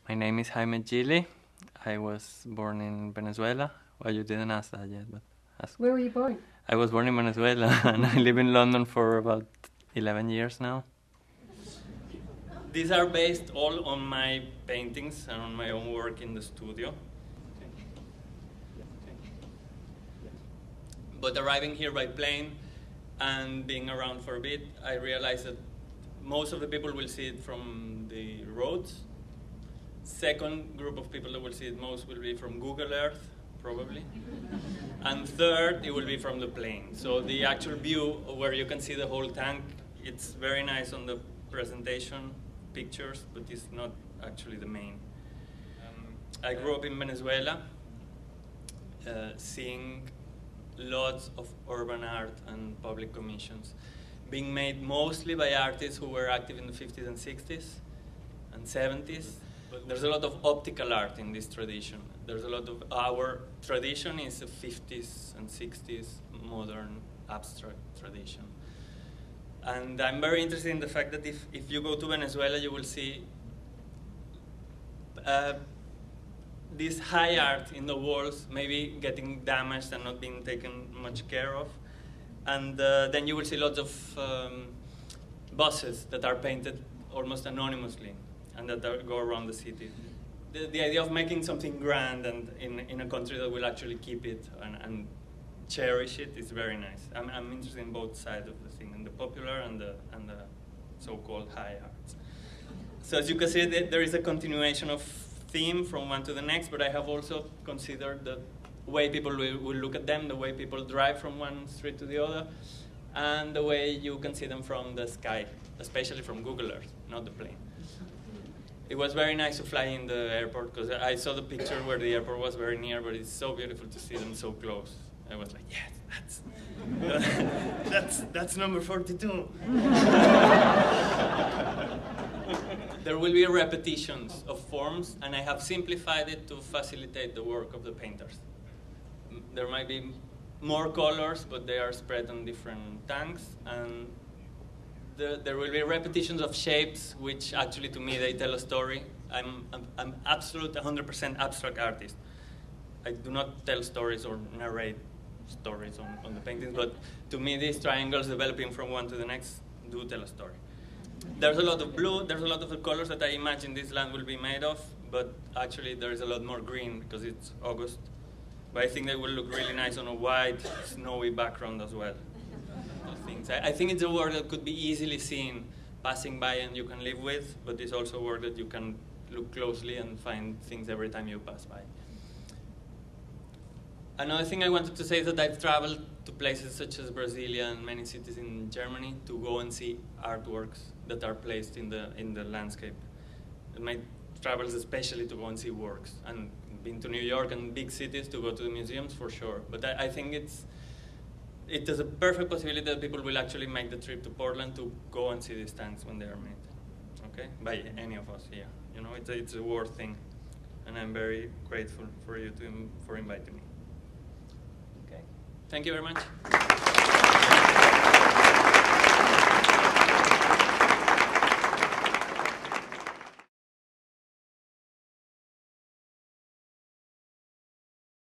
My name is Jaime Gili. I was born in Venezuela. Well, you didn't ask that yet, but ask. Where were you born? I was born in Venezuela, and I live in London for about 11 years now. These are based all on my paintings and on my own work in the studio. But arriving here by plane and being around for a bit, I realized that most of the people will see it from the roads. Second group of people that will see it most will be from Google Earth, probably. And third, it will be from the plane. So the actual view where you can see the whole tank, it's very nice on the presentation pictures, but it's not actually the main. I grew up in Venezuela, seeing lots of urban art and public commissions being made mostly by artists who were active in the 50s and 60s and 70s. But there's a lot of optical art in this tradition. There's a lot of our tradition is a 50s and 60s modern abstract tradition. And I'm very interested in the fact that if you go to Venezuela, you will see this high art in the walls maybe getting damaged and not being taken much care of. And then you will see lots of buses that are painted almost anonymously and that go around the city. The idea of making something grand and in a country that will actually keep it and cherish it is very nice. I'm interested in both sides of the thing, in the popular and the so-called high art. So as you can see, there is a continuation of theme from one to the next, but I have also considered the way people will look at them, the way people drive from one street to the other, and the way you can see them from the sky, especially from Google Earth, not the plane. It was very nice to fly in the airport because I saw the picture where the airport was very near, but it's so beautiful to see them so close. I was like, yes, that's number 42. There will be repetitions of forms, and I have simplified it to facilitate the work of the painters. There might be more colors, but they are spread on different tanks, and there will be repetitions of shapes, which actually, to me, they tell a story. I'm absolute 100% abstract artist. I do not tell stories or narrate stories on the paintings, but to me, these triangles developing from one to the next do tell a story. There's a lot of blue, there's a lot of the colors that I imagine this land will be made of, but actually there is a lot more green because it's August. But I think they will look really nice on a white, snowy background as well. Those things. I think it's a work that could be easily seen passing by and you can live with, but it's also a work that you can look closely and find things every time you pass by. Another thing I wanted to say is that I've traveled to places such as Brasilia and many cities in Germany to go and see artworks that are placed in the landscape. And my travels especially to go and see works, and been to New York and big cities to go to the museums for sure. But I think it is a perfect possibility that people will actually make the trip to Portland to go and see these tanks when they are made. Okay, by any of us here. You know, it's a worth thing, and I'm very grateful for you for inviting me. Okay, thank you very much.